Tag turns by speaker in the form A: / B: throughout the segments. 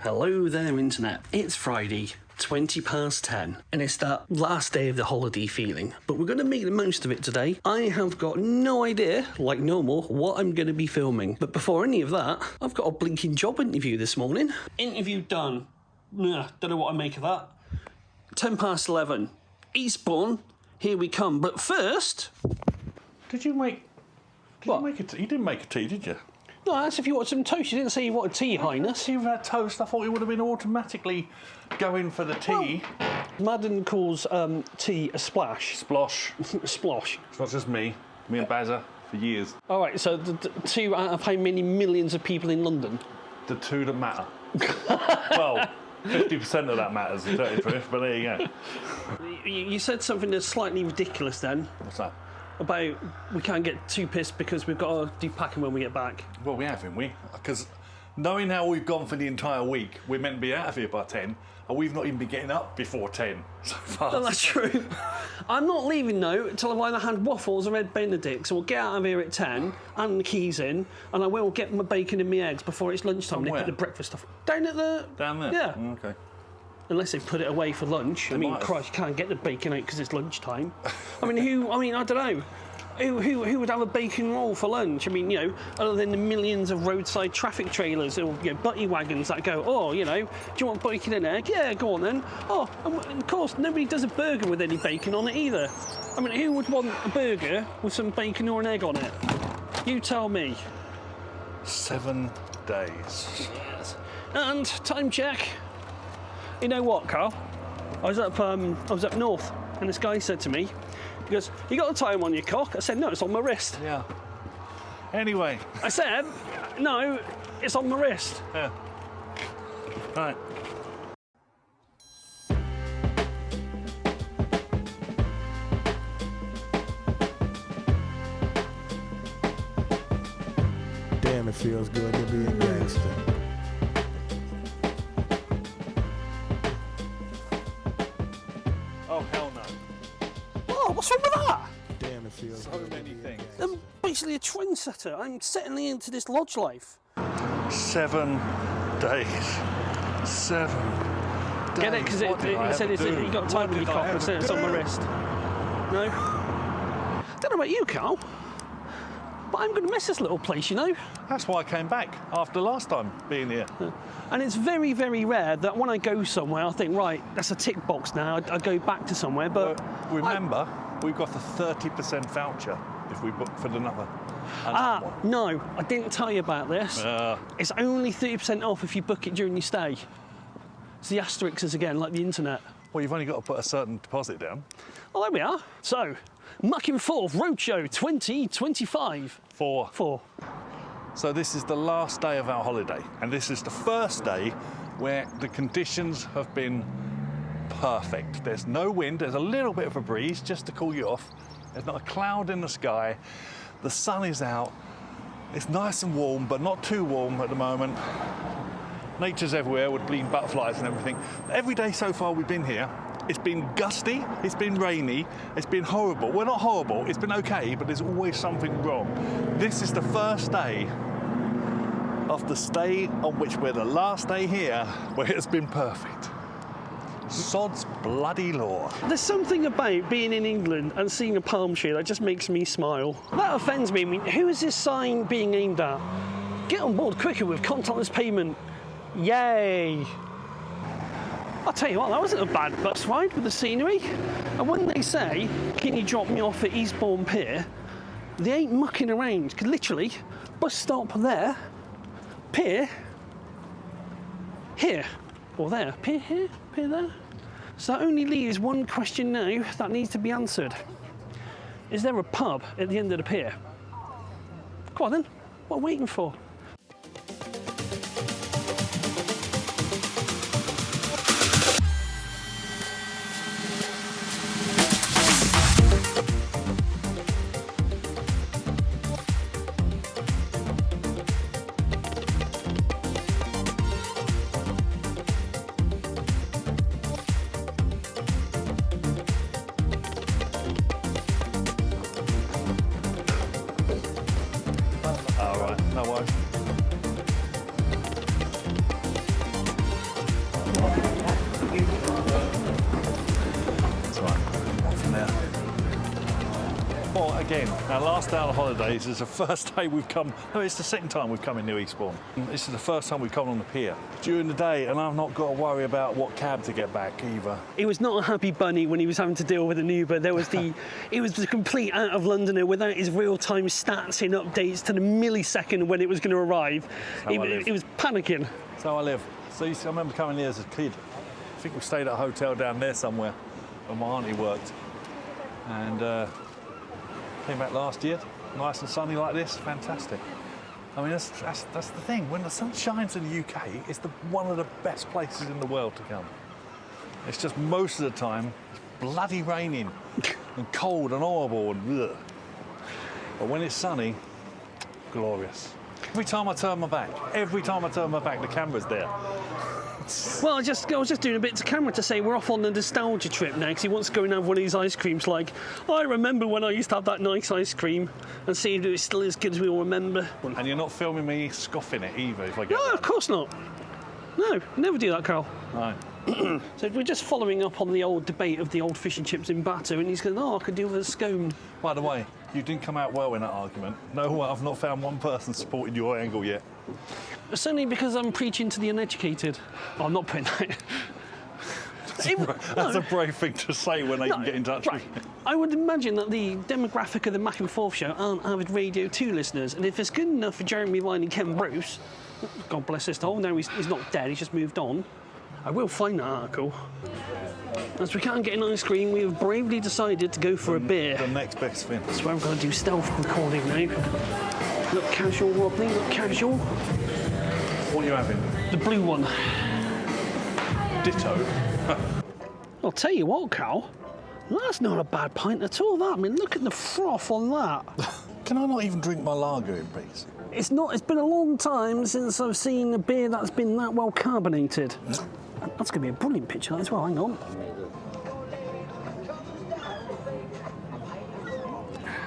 A: Hello there, Internet. It's Friday, 20 past 10, and it's that last day of the holiday feeling, but we're going to make the most of it today. I have got no idea, like normal, what I'm going to be filming, but before any of that, I've got a blinking job interview this morning. Interview done. Don't know what I make of that. 10 past 11. Eastbourne, here we come, but first...
B: Did you make...
A: What?
B: You didn't make a tea, did you?
A: No, I asked if you wanted some toast. You didn't say you wanted tea, Highness.
B: Tea without toast. I thought you would have been automatically going for the tea.
A: Madden calls tea a splash.
B: Splosh.
A: Splosh.
B: It's not just me. Me and Bazza for years.
A: All right, so the two out of how many millions of people in London?
B: The two that matter. Well, 50% of that matters, to tell you the truth, but there you go.
A: You said something that's slightly ridiculous then.
B: What's that?
A: About we can't get too pissed because we've got to do packing when we get back.
B: Well, we have, haven't we? Because knowing how we've gone for the entire week, we're meant to be out of here by 10, and we've not even been getting up before 10 so far.
A: No, that's true. I'm not leaving though until I've either had waffles or Ed Benedict, so we'll get out of here at 10, and the keys in, and I will get my bacon and my eggs before it's lunchtime. They put the breakfast stuff down at the...
B: Down there?
A: Yeah.
B: Okay.
A: Unless they put it away for lunch. I mean, Christ, you can't get the bacon out because it's lunchtime. I don't know. Who would have a bacon roll for lunch? I mean, other than the millions of roadside traffic trailers or butty wagons that go, oh, do you want bacon and egg? Yeah, go on then. Oh, and of course, nobody does a burger with any bacon on it either. I mean, who would want a burger with some bacon or an egg on it? You tell me.
B: 7 days.
A: Yes. And time check. You know what, Carl? I was up north, and this guy said to me, he goes, "You got the time on your cock?" I said, "No, it's on my wrist."
B: Yeah. Anyway.
A: I said, "No, it's on my wrist."
B: Yeah. Right.
C: Damn, it feels good to be a gangster.
B: Oh, hell no.
A: Oh, what's wrong with that?
C: Damn, it feels
B: So
C: good
B: many
C: to be a
B: things.
C: gangster.
A: I'm basically a trendsetter. I'm settling into this lodge life.
B: 7 days. 7 days.
A: Get it? Because he said you got time on your cock. I said it's on my wrist. No? Don't know about you, Carl, but I'm going to miss this little place,
B: That's why I came back after last time being here.
A: And it's very, very rare that when I go somewhere, I think, right, that's a tick box now. I go back to somewhere, but...
B: Remember, we've got a 30% voucher if we book for another one.
A: No, I didn't tell you about this. It's only 30% off if you book it during your stay. It's the asterisks again, like the internet.
B: Well, you've only got to put a certain deposit down.
A: Oh, there we are. So, Mucking Forth Roadshow 2025. Four.
B: So this is the last day of our holiday, and this is the first day where the conditions have been perfect. There's no wind, there's a little bit of a breeze just to cool you off. There's not a cloud in the sky. The sun is out. It's nice and warm, but not too warm at the moment. Nature's everywhere with bleeding butterflies and everything. Every day so far we've been here, it's been gusty, it's been rainy, it's been horrible. Well, not horrible, it's been okay, but there's always something wrong. This is the first day of the stay on which we're the last day here, where it's been perfect. Sod's bloody law.
A: There's something about being in England and seeing a palm tree that just makes me smile. That offends me. I mean, who is this sign being aimed at? Get on board quicker with contactless payment. Yay! I'll tell you what, that wasn't a bad bus ride with the scenery. And when they say, can you drop me off at Eastbourne Pier, they ain't mucking around. Because literally, bus stop there, pier, here, or there. Pier here, pier there. So that only leaves one question now that needs to be answered. Is there a pub at the end of the pier? Go on then, what are we waiting for?
B: All right, no worries. start again. Our last day on holidays is the first day we've come. No, it's the second time we've come in New Eastbourne. This is the first time we've come on the pier during the day, and I've not got to worry about what cab to get back either.
A: He was not a happy bunny when he was having to deal with an Uber. There was it was the complete out of Londoner without his real-time stats in updates to the millisecond when it was going to arrive. He was panicking.
B: That's how I live. So I remember coming here as a kid. I think we stayed at a hotel down there somewhere where my auntie worked. And came back last year, nice and sunny like this, fantastic. I mean, that's the thing. When the sun shines in the UK, it's one of the best places in the world to come. It's just most of the time, it's bloody raining and cold and horrible and ugh. But when it's sunny, glorious. Every time I turn my back, the camera's there.
A: Well, I was just doing a bit to camera to say we're off on a nostalgia trip now because he wants to go and have one of these ice creams. Like, I remember when I used to have that nice ice cream and see if it's still as good as we all remember.
B: And you're not filming me scoffing it either if I get
A: No,
B: that.
A: of course not. No, never do that, Carl.
B: No.
A: So we're just following up on the old debate of the old fish and chips in batter, and he's going, I could do with a scone.
B: By the way, you didn't come out well in that argument. No, I've not found one person supporting your angle yet.
A: It's only because I'm preaching to the uneducated. Oh, I'm not putting that.
B: That's a brave thing to say when they can get in touch with you.
A: I would imagine that the demographic of the Mac and Forth show aren't avid Radio 2 listeners, and if it's good enough for Jeremy Vine and Ken Bruce, God bless his soul, now he's not dead, he's just moved on, I will find that article. As we can't get an ice cream, we have bravely decided to go for a beer.
B: The next best thing.
A: That's where I'm going to do stealth recording now. Look casual, Rodney, look casual.
B: What are you having?
A: The blue one.
B: Ditto.
A: I'll tell you what, Cal, that's not a bad pint at all, that. I mean, look at the froth on that.
B: Can I not even drink my lager in peace?
A: It's been a long time since I've seen a beer that's been that well carbonated. That's going to be a brilliant picture as well, hang on.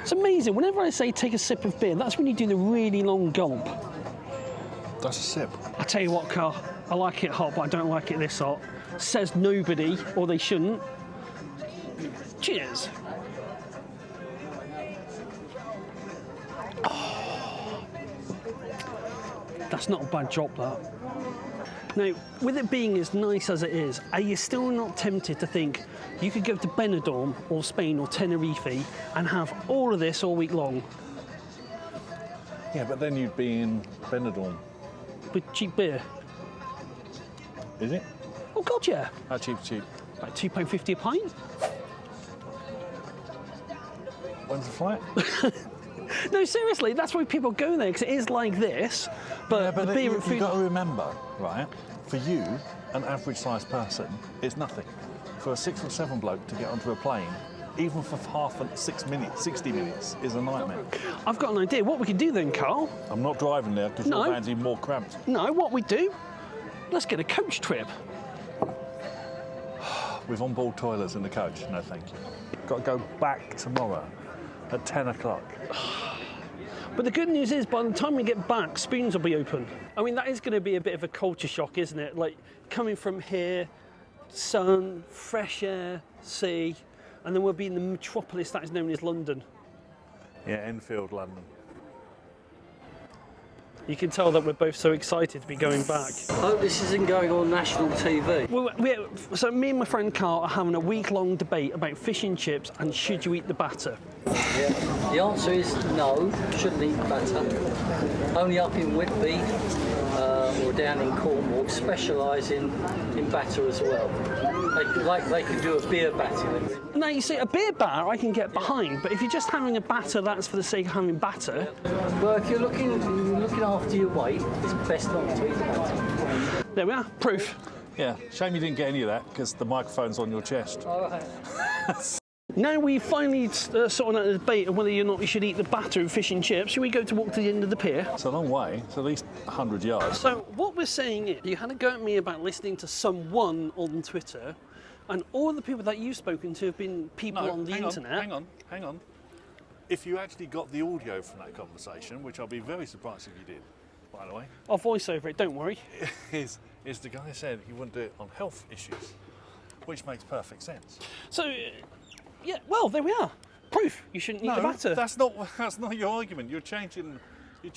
A: It's amazing, whenever I say take a sip of beer, that's when you do the really long gulp.
B: That's a sip.
A: I tell you what, Carl, I like it hot, but I don't like it this hot. Says nobody, or they shouldn't. Cheers. Oh. That's not a bad drop, that. Now, with it being as nice as it is, are you still not tempted to think you could go to Benidorm or Spain or Tenerife and have all of this all week long?
B: Yeah, but then you'd be in Benidorm.
A: With cheap beer?
B: Is it?
A: Oh, God, yeah.
B: How cheap?
A: Like £2.50 a pint?
B: When's the flight?
A: No, seriously, that's why people go there, because it is like this, but the beer and food...
B: You've got to remember, right, for you, an average-sized person, it's nothing. For a 6 or 7 bloke to get onto a plane, even for 60 minutes, is a nightmare.
A: I've got an idea. What we could do then, Carl...
B: I'm not driving there, because your van's even more cramped.
A: No, what we do, let's get a coach trip.
B: With on-board toilets in the coach? No, thank you. Got to go back tomorrow at 10 o'clock.
A: But the good news is, by the time we get back, Spoons will be open. I mean, that is going to be a bit of a culture shock, isn't it? Like, coming from here, sun, fresh air, sea, and then we'll be in the metropolis that is known as London.
B: Yeah, Enfield, London.
A: You can tell that we're both so excited to be going back.
D: I hope this isn't going on national TV.
A: So me and my friend Carl are having a week-long debate about fish and chips and should you eat the batter.
D: Yeah. The answer is no, shouldn't eat batter. Only up in Whitby or down in Cornwall specialise in batter as well. They could do a beer batter.
A: Now, you see, a beer batter I can get behind, but if you're just having a batter that's for the sake of having batter...
D: Well, if you're looking after your weight, it's best not to eat the batter.
A: There we are, proof.
B: Yeah, shame you didn't get any of that, because the microphone's on your chest.
D: All right.
A: Now we finally sorted out the debate of whether or not you should eat the batter of fish and chips, should we go to walk to the end of the pier?
B: It's a long way, it's at least 100 yards.
A: So what we're saying is, you had a go at me about listening to someone on Twitter, and all the people that you've spoken to have been people on the internet.
B: Hang on. If you actually got the audio from that conversation, which I'll be very surprised if you did, by the way.
A: I'll voice over it, don't worry.
B: is the guy said he wouldn't do it on health issues, which makes perfect sense.
A: So, yeah, well, there we are. proof. You shouldn't eat the batter.
B: that's not your argument. You're changing the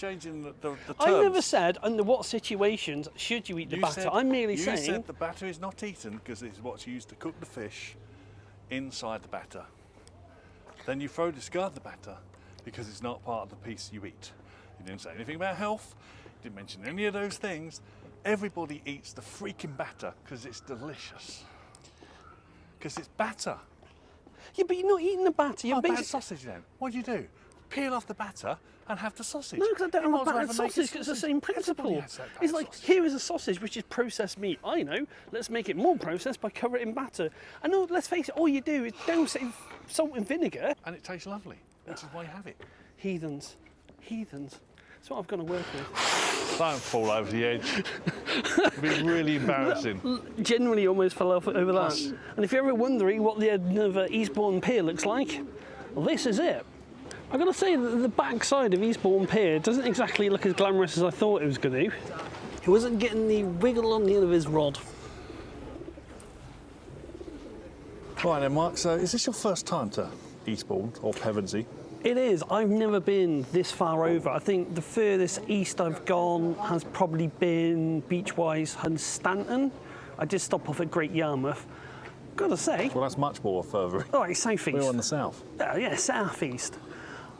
B: terms.
A: I never said under what situations should you eat the batter. I'm merely saying...
B: You said the batter is not eaten because it's what's used to cook the fish inside the batter. Then you discard the batter because it's not part of the piece you eat. You didn't say anything about health. You didn't mention any of those things. Everybody eats the freaking batter because it's delicious. Because it's batter.
A: Yeah, but you're not eating the batter. You're
B: Bad sausage then. What do? Peel off the batter and have the sausage.
A: No, because I don't have a battered sausage. It's the same principle. It's like, here is a sausage which is processed meat. I know. Let's make it more processed by covering it in batter. And no, let's face it, all you do is douse it in salt and vinegar.
B: And it tastes lovely, which is why you have it.
A: Heathens. That's what I've got to work with.
B: Don't fall over the edge. It'd be really embarrassing.
A: Generally almost fell off over that. And if you're ever wondering what the end of Eastbourne Pier looks like, well, this is it. I've got to say that the backside of Eastbourne Pier doesn't exactly look as glamorous as I thought it was going to. He wasn't getting the wiggle on the end of his rod.
B: Right then, Mark, so is this your first time to Eastbourne or Pevensey?
A: It is. I've never been this far over. I think the furthest east I've gone has probably been beach-wise Hunstanton. I did stop off at Great Yarmouth. Gotta say...
B: Well, that's much more further.
A: Oh, it's south east.
B: We're on the south.
A: Yeah, south east.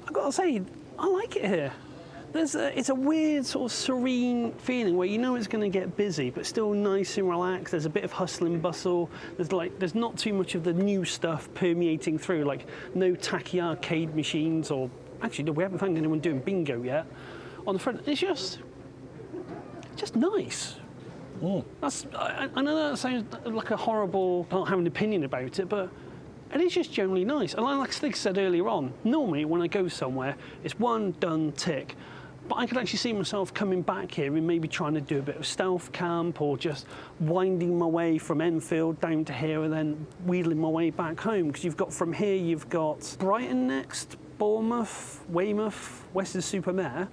A: I've got to say, I like it here. It's a weird sort of serene feeling where you know it's going to get busy, but still nice and relaxed. There's a bit of hustle and bustle. There's not too much of the new stuff permeating through, like no tacky arcade machines or... Actually, no, we haven't found anyone doing bingo yet on the front. It's just nice. I know that sounds like a horrible not having an opinion about it, but it is just generally nice. And like Stig said earlier on, normally when I go somewhere, it's one done tick. But I could actually see myself coming back here and maybe trying to do a bit of stealth camp or just winding my way from Enfield down to here and then wheeling my way back home. Because from here, you've got Brighton next, Bournemouth, Weymouth, Weston-super-Mare.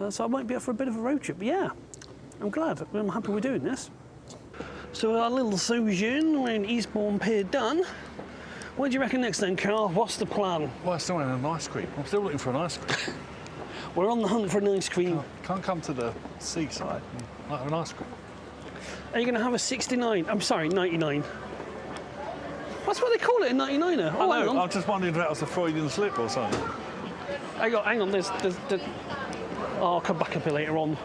A: So I might be up for a bit of a road trip. But yeah, I'm glad. I'm happy we're doing this. So our little sojourn around Eastbourne Pier done. What do you reckon next then, Carl? What's the plan?
B: Well, I still want an ice cream. I'm still looking for an ice cream.
A: We're on the hunt for an ice cream.
B: Can't come to the seaside and have an ice cream.
A: Are you going to have a 69? I'm sorry, 99. That's what they call it, a 99er. Oh, hang on.
B: I'm just wondering if that was a Freudian slip or something.
A: Hang on, there's I'll come back a bit later on.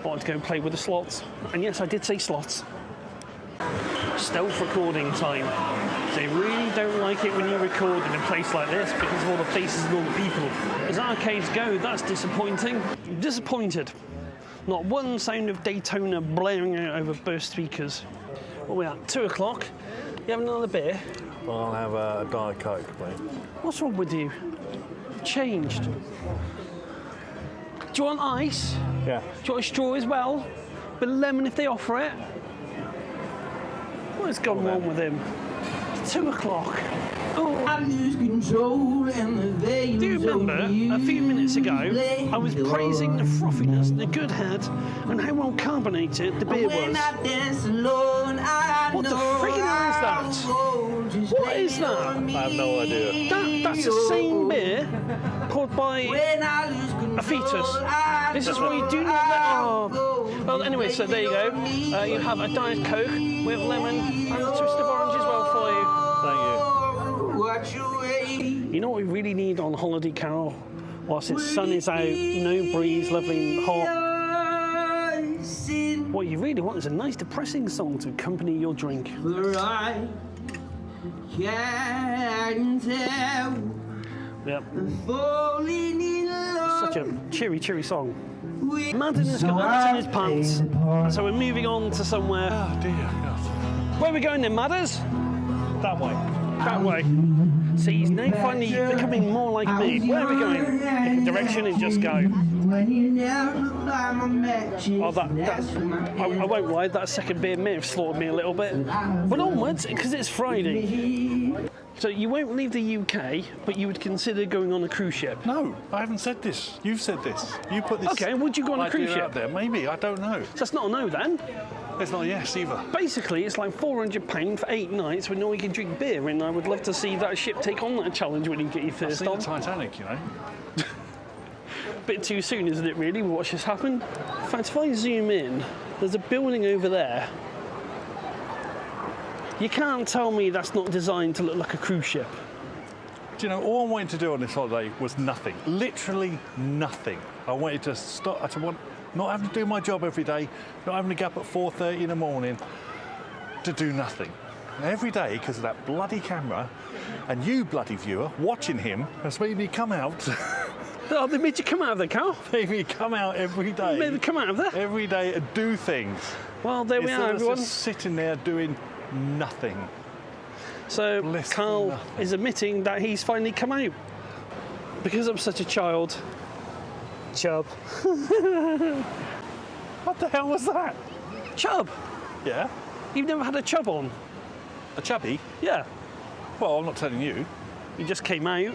A: I wanted to go and play with the slots. And yes, I did say slots. Stealth recording time. They really don't like it when you record in a place like this because of all the faces of all the people. As arcades go, that's disappointing. Disappointed. Not one sound of Daytona blaring out over burst speakers. What are we at? 2 o'clock. You having another beer?
B: Well, I'll have a Diet Coke, please.
A: What's wrong with you? Changed. Do you want ice?
B: Yeah.
A: Do you want a straw as well? Bit of lemon if they offer it. What has gone wrong with him? 2 o'clock. Oh.
E: I lose control and the veils.
A: Do you remember a few minutes ago I was praising the frothiness, the good head, and how well carbonated the beer was? What the friggin' hell is that? What is that?
B: I have no idea.
A: That's the same beer poured by a fetus. This is why you do not let... Oh. Well, anyway, so there you go. You have a Diet Coke with lemon and a twist of orange as well for you. You know what we really need on holiday, Carol? Whilst the sun is out, no breeze, lovely and hot. What you really want is a nice depressing song to accompany your drink. Yep. Such a cheery song. Madden has got ants in his pants, so we're moving on to somewhere.
B: Oh dear God.
A: Where are we going then, Madders?
B: That way.
A: That way. See, he's now finally becoming more like me. Where are we going? In a direction and just go. Oh, I won't lie, that second beer may have slaughtered me a little bit. But onwards, because it's Friday. So you won't leave the UK, but you would consider going on a cruise ship?
B: No, I haven't said this. You've said this. You put this.
A: Okay, would you go on a cruise
B: idea
A: ship?
B: out there? Maybe, I don't know.
A: So that's not a no then.
B: It's not a yes either.
A: Basically, it's like £400 for 8 nights when all you can drink beer, and I would love to see that ship take on that challenge when you get your
B: I've
A: first
B: seen
A: on.
B: the Titanic, you know.
A: Bit too soon, isn't it, really? Watch this happen. In fact, if I zoom in, there's a building over there. You can't tell me that's not designed to look like a cruise ship.
B: Do you know, all I wanted to do on this holiday was nothing. Literally nothing. I wanted to stop, not having to do my job every day, not having to get up at 4:30 in the morning to do nothing. And every day, because of that bloody camera, and you bloody viewer watching him, has made me come out.
A: Oh, they made you come out of the car?
B: Made me come out every day.
A: Made them come out of there?
B: Every day and do things.
A: Well, there we
B: Instead
A: are,
B: of
A: everyone.
B: just sitting there doing nothing.
A: So
B: Blissful
A: Carl
B: nothing.
A: is admitting that he's finally come out. Because I'm such a child. Chub.
B: What the hell was that?
A: Chub?
B: Yeah?
A: You've never had a chub on?
B: A chubby?
A: Yeah.
B: Well, I'm not telling you.
A: You just came out.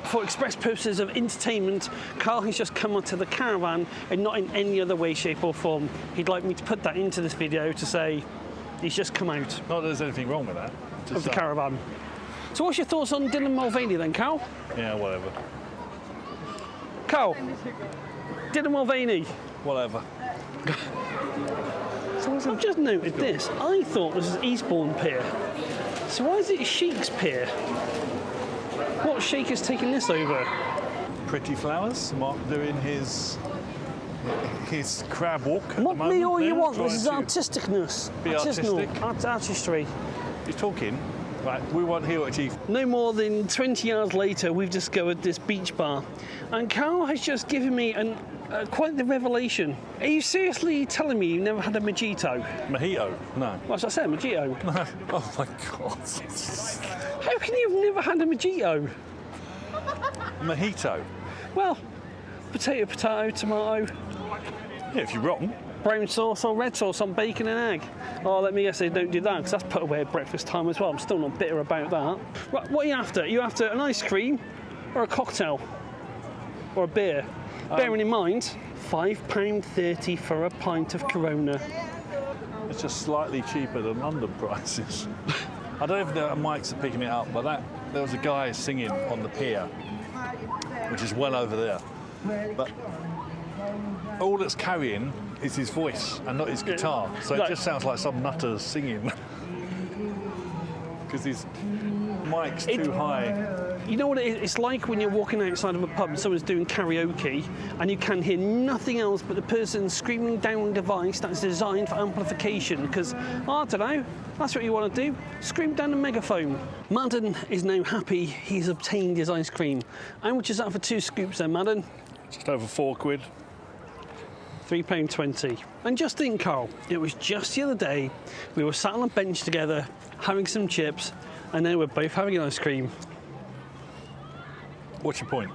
A: For express purposes of entertainment, Carl has just come onto the caravan and not in any other way, shape or form. He'd like me to put that into this video to say he's just come out
B: Not that there's anything wrong with that. Just
A: of the caravan. So what's your thoughts on Dylan Mulvaney then, Carl?
B: Yeah, whatever.
A: Carl, Dylan Mulvaney.
B: Whatever.
A: So I've just noted this. I thought this was Eastbourne Pier. So why is it Sheik's Pier? What Sheik has taken this over?
B: Pretty Flowers. Mark doing his crab walk. At the
A: Mock
B: moment
A: me all you
B: there,
A: want.
B: trying
A: This is
B: to
A: artisticness.
B: be
A: Artisanal. Artistry.
B: He's talking. Right, we want Hero Chief.
A: No more than 20 yards later, we've discovered this beach bar. And Carl has just given me quite the revelation. Are you seriously telling me you've never had a mojito?
B: Mojito? No.
A: What's I said, mojito?
B: No. Oh my God.
A: How can you have never had a mojito?
B: Mojito.
A: Well, potato, tomato,
B: Yeah, if you're wrong.
A: brown sauce or red sauce on bacon and egg. Oh, let me guess they don't do that because that's put away at breakfast time as well. I'm still not bitter about that. Right, what are you after? Are you after an ice cream or a cocktail or a beer? Bearing in mind, £5.30 for a pint of Corona.
B: It's just slightly cheaper than London prices. I don't know if the mics are picking it up, but there was a guy singing on the pier, which is well over there. But all that's carrying is his voice and not his guitar. So it just sounds like some nutters singing. Because his mic's too high.
A: You know what it is? It's like when you're walking outside of a pub and someone's doing karaoke and you can hear nothing else but the person screaming down a device that's designed for amplification because, I don't know, that's what you want to do. Scream down a megaphone. Madden is now happy he's obtained his ice cream. How much is that for 2 scoops then, Madden?
B: Just over £4.
A: £3.20. And just think, Carl, it was just the other day we were sat on a bench together having some chips and now we're both having an ice cream.
B: What's your point?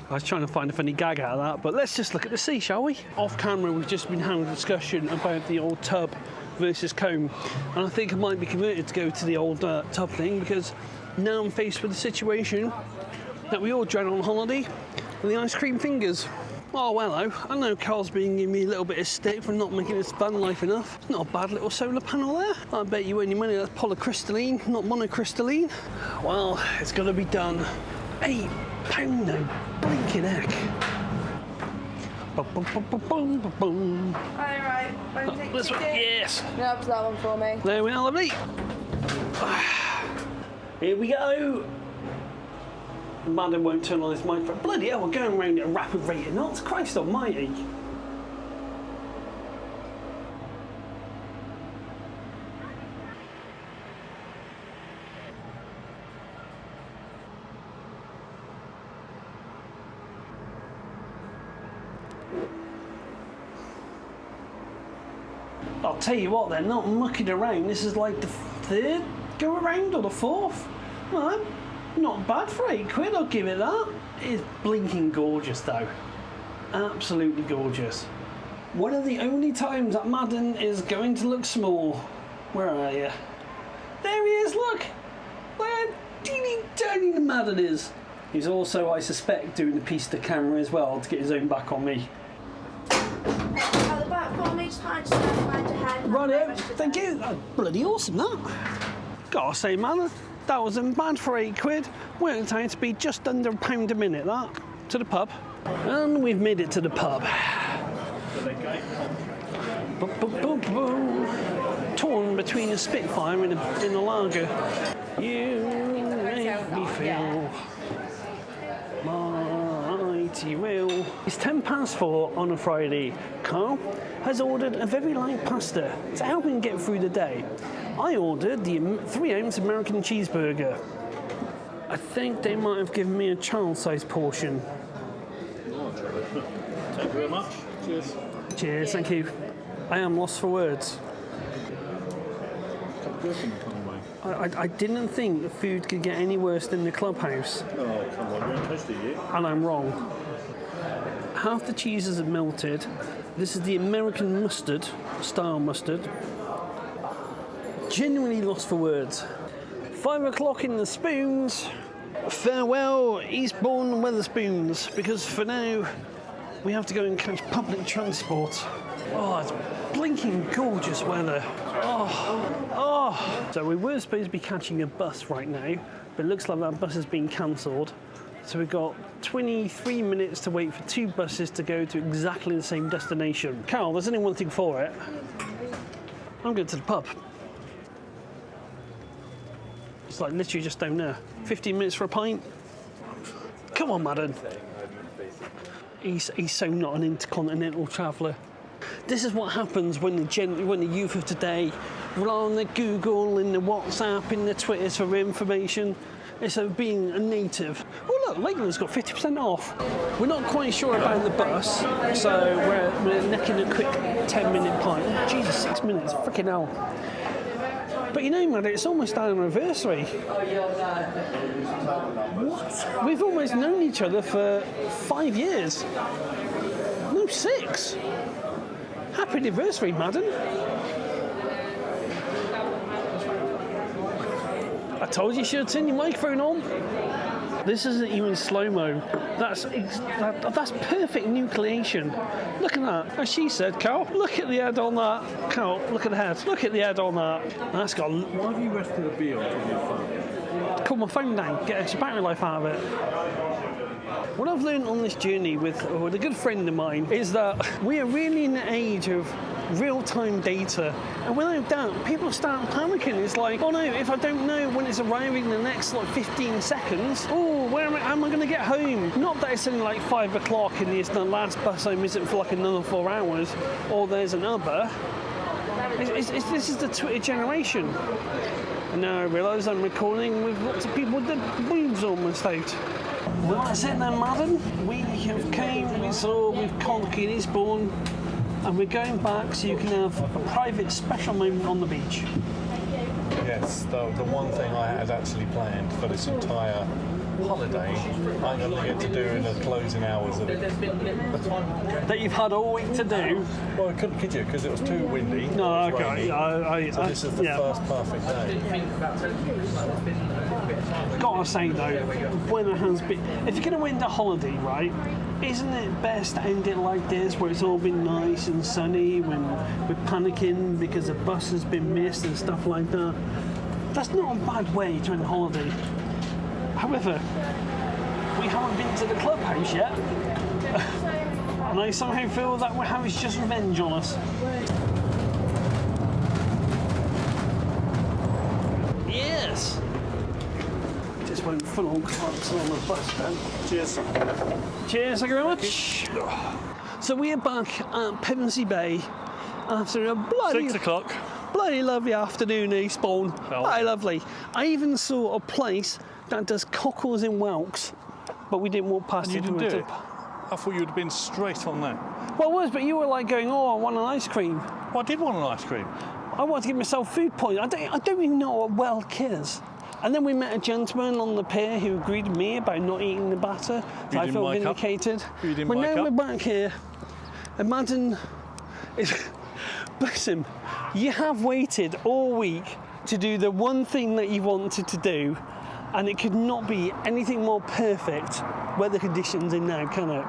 A: I was trying to find a funny gag out of that, but let's just look at the sea, shall we? Off camera, we've just been having a discussion about the old tub versus comb, and I think I might be converted to go to the old tub thing because now I'm faced with the situation that we all dread on holiday with the ice cream fingers. Oh, well, I know Carl's been giving me a little bit of stick for not making this fun life enough. Not a bad little solar panel there. I bet you earn your money that's polycrystalline, not monocrystalline. Well, it's got to be done. £8, no blinking heck. Boom, boom, boom, boom, boom, boom, boom.
F: Alright, won't take
A: This one, yes.
F: No, up to that one for me.
A: There we are, lovely. Here we go. Madden won't turn on his microphone. Bloody hell, we're going around at a rapid rate of knots. Christ almighty. I'll tell you what, they're not mucking around. This is like the 3rd go around or the 4th. Well, not bad for £8, I'll give it that. It is blinking gorgeous though. Absolutely gorgeous. One of the only times that Madden is going to look small. Where are you? There he is, look! Where teeny tiny the Madden is. He's also, I suspect, doing the piece to camera as well to get his own back on me.
F: At the back for me, just mind to hand.
A: Right, thank you. That's bloody awesome, that. Gotta say, man, that wasn't bad for £8. Worked out to be just under £1 a minute, that. To the pub. And we've made it to the pub. Torn between a Spitfire and a lager. You make me feel mighty real. It's 4:10 on a Friday. Carl has ordered a very light pasta to help him get through the day. I ordered the 3-ounce American cheeseburger. I think they might have given me a child-sized portion.
B: Thank you very much. Cheers.
A: Cheers, thank you. I am lost for words. I didn't think the food could get any worse than the clubhouse.
B: Oh, come on, you're tasty, you.
A: And I'm wrong. Half the cheeses have melted. This is the American mustard, style mustard. Genuinely lost for words. 5 o'clock in the spoons. Farewell, Eastbourne Weatherspoons, because for now we have to go and catch public transport. Oh, it's blinking gorgeous weather. So we were supposed to be catching a bus right now, but it looks like that bus has been cancelled. So we've got 23 minutes to wait for 2 buses to go to exactly the same destination. Carl, there's only one thing for it. I'm going to the pub. It's like literally just down there. 15 minutes for a pint. Come on, Madden. He's so not an intercontinental traveller. This is what happens when the youth of today rely on the Google and the WhatsApp and the Twitters for information instead of being a native. Oh look, Lakeland's got 50% off. We're not quite sure about the bus, so we're necking a quick 10-minute pint. Jesus, 6 minutes, freaking hell. But you know, man, it's almost our anniversary. What? We've almost known each other for 5 years. No, 6. Happy anniversary, Madden. I told you should have turned your microphone on. This isn't even slow-mo. That's perfect nucleation. Look at that. As she said, Carl, look at the head on that. Carl, look at the head. Look at the head on that. That's got...
B: Why have you rested a bee on top of your phone?
A: Calm my phone down, get extra battery life out of it. What I've learned on this journey with a good friend of mine is that we are really in the age of real-time data, and without doubt, people start panicking. It's like, oh no, if I don't know when it's arriving in the next 15 seconds, oh, how am I going to get home? Not that it's only 5 o'clock and the last bus home isn't for another 4 hours, or there's an Uber. This is the Twitter generation. And now I realise I'm recording with lots of people with their boobs almost out. Well, that's it then, Madden. We have came, we saw, we've conquered Eastbourne, and we're going back so you can have a private special moment on the beach.
B: Yes, the one thing I had actually planned for this entire holiday, I'm going to get to do in the closing hours of it.
A: That you've had all week to do?
B: Well, I couldn't kid you because it was too windy.
A: No,
B: it was
A: okay.
B: rainy. So this is the first perfect day.
A: Gotta say though, weather has been... If you're going to win the holiday, right, isn't it best to end it like this, where it's all been nice and sunny, when we're panicking because the bus has been missed and stuff like that? That's not a bad way to end a holiday. However, we haven't been to the clubhouse yet, and I somehow feel that it's just revenge on us. Yes! Just went full on Clarkson on the bus then.
B: Cheers.
A: Cheers, thank you very much. So we are back at Pevensey Bay after a bloody...
B: 6 o'clock.
A: Bloody lovely afternoon, Eastbourne.
B: Oh.
A: Bloody lovely. I even saw a place that does cockles in whelks, but we didn't walk past
B: You
A: it.
B: didn't do it? I thought you'd have been straight on that.
A: Well, it was, but you were going, oh, I want an ice cream.
B: Well, I did want an ice cream.
A: I wanted to give myself food poisoning. I don't even know what whelk is. And then we met a gentleman on the pier who agreed with me about not eating the batter. So I felt vindicated.
B: You didn't
A: But
B: wake
A: now
B: up?
A: we're back here. Imagine, bless him, you have waited all week to do the one thing that you wanted to do, and it could not be anything more perfect weather conditions in now, can it?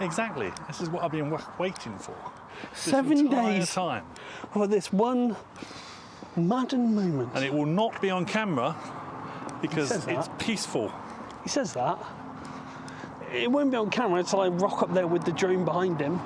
B: Exactly. This is what I've been waiting for. This
A: 7
B: entire
A: days
B: time.
A: for this one Madden moment.
B: And it will not be on camera because
A: says
B: it's
A: that.
B: peaceful.
A: He says that. It won't be on camera until I rock up there with the drone behind him.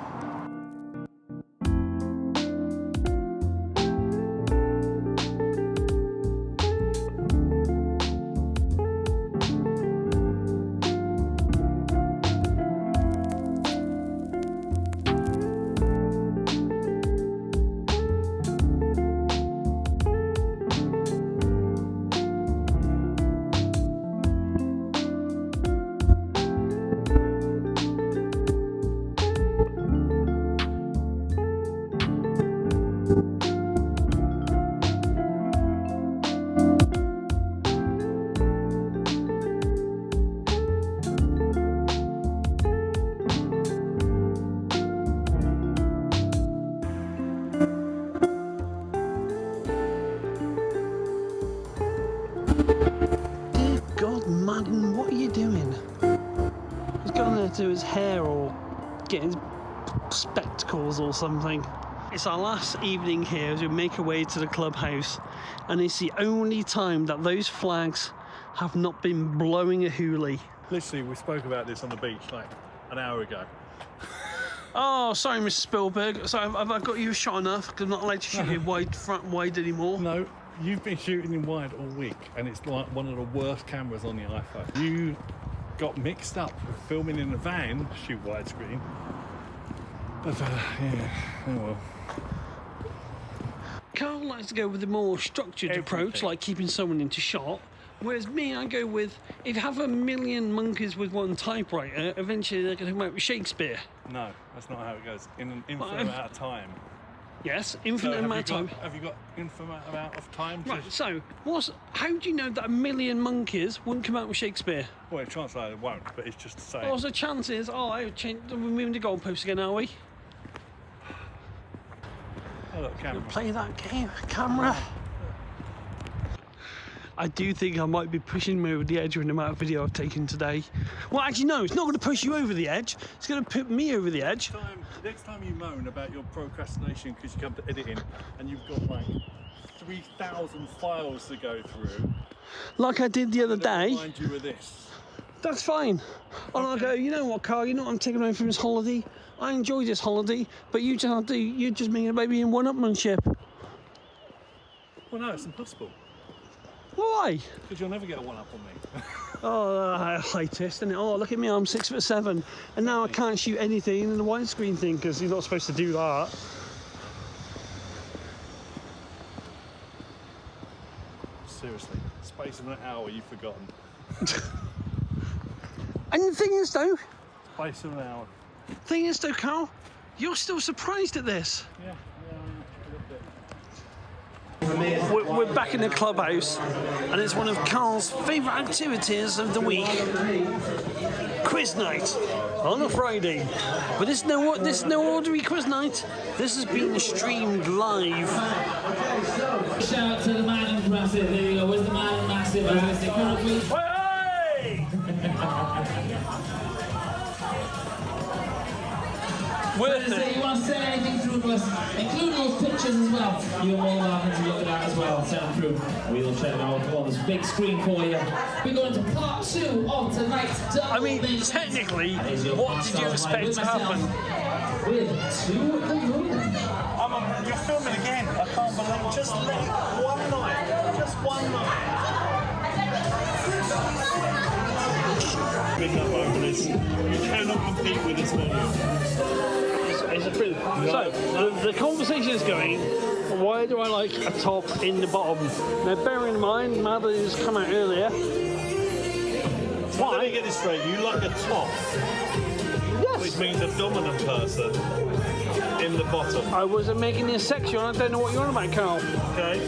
A: Dear God, Madden, what are you doing? He's gone there to do his hair or get his spectacles or something. It's our last evening here as we make our way to the clubhouse, and it's the only time that those flags have not been blowing a hoolie.
B: Literally, we spoke about this on the beach like an hour ago.
A: Oh, sorry, Mr. Spielberg. So have I got you shot enough? Because I'm not allowed to shoot you wide anymore.
B: No, you've been shooting in wide all week, and it's like one of the worst cameras on the iPhone. You got mixed up with filming in a van, shoot widescreen. But yeah, oh well.
A: Carl likes to go with a more structured approach,
B: Everything.
A: like keeping someone into shot. Whereas me, I go with, if you have a million monkeys with one typewriter, eventually they're going to come out with Shakespeare.
B: No, that's not how it goes. In an infinite
A: Well,
B: amount of time.
A: Yes,
B: So
A: infinite amount of time.
B: have you got infinite amount of time?
A: Right, so how do you know that a million monkeys wouldn't come out with Shakespeare?
B: Well, chances are it won't, but it's just to say.
A: Oh, the chances, we're moving the goalposts again, are we?
B: Oh, look, camera.
A: Play that game, camera. I do think I might be pushing me over the edge with the amount of video I've taken today. Well, actually, no, it's not going to push you over the edge. It's going to put me over the edge.
B: Next time you moan about your procrastination because you come to editing and you've got like 3,000 files to go through.
A: Like I did the other day.
B: Remind you of this.
A: That's fine. And I'll go, you know what, Carl, you know what I'm taking away from this holiday? I enjoy this holiday, but you're just making a baby in one-upmanship.
B: Well, no, it's impossible.
A: Why?
B: Because you'll never get a one-up on me.
A: Oh, high test, isn't it? Oh, look at me, I'm 6'7", and now I can't shoot anything in the widescreen thing because you're not supposed to do that.
B: Seriously, space of an hour you've forgotten.
A: And the thing is, though, Carl, you're still surprised at this.
B: Yeah.
A: We're back in the clubhouse, and it's one of Carl's favourite activities of the week. Quiz night on a Friday. But this is no ordinary quiz night. This has been streamed live.
G: Shout out to the man who's massive. There you go. Where's the man massive?
A: Hey! Worth
G: So
A: it.
G: you want to say anything through to us, include those pictures as well. You're more than welcome to look at that as well. Send them through. We'll share them out on this big screen for you. We're going to part 2 of tonight's double.
A: I mean, technically, what did you expect to happen?
G: With 2 balloons.
B: You're filming again. I can't believe. Just let it one night. Just one night. Big up over this. You cannot compete with this menu.
A: It's a prison. So, the conversation is going, why do I like a top in the bottom? Now, bear in mind, Madden has come out earlier.
B: Why? Let me get this straight. You like a top,
A: Yes.
B: which means a dominant person in the bottom.
A: I wasn't making this sexual. I don't know what you're on about, Carl.
B: Okay.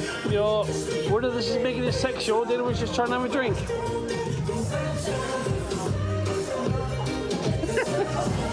A: Whether this is making this sexual, then I was just trying to have a drink.